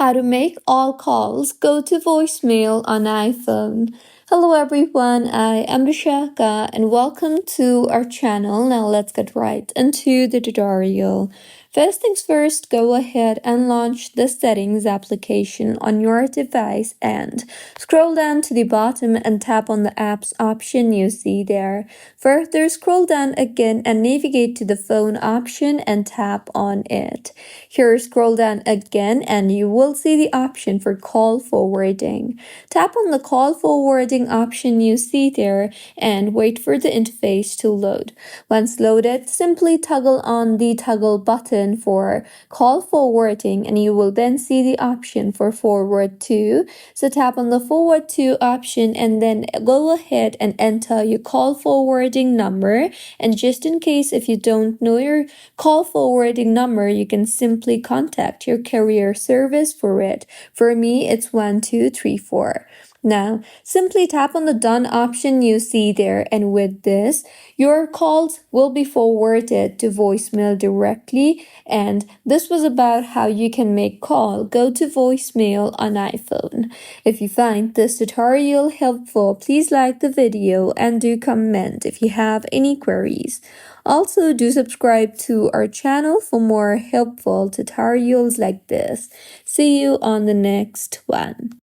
How to make all calls go to voicemail on iPhone. Hello everyone, I am Vishaka and welcome to our channel. Now let's get right into the tutorial. First things first, go ahead and launch the settings application on your device and scroll down to the bottom and tap on the apps option you see there. Further, scroll down again and navigate to the phone option and tap on it. Here, scroll down again and you will see the option for call forwarding. Tap on the call forwarding option you see there and wait for the interface to load. Once loaded, simply toggle on the toggle button for call forwarding and you will then see the option for forward to. So tap on the forward to option and then go ahead and enter your call forwarding number. And just in case if you don't know your call forwarding number, you can simply contact your carrier service for it. For me, it's 1234. Now, simply tap on the done option you see there, and with this, your calls will be forwarded to voicemail directly. And this was about how you can make call go to voicemail on iPhone. If you find this tutorial helpful, please like the video and do comment if you have any queries. Also, do subscribe to our channel for more helpful tutorials like this. See you on the next one.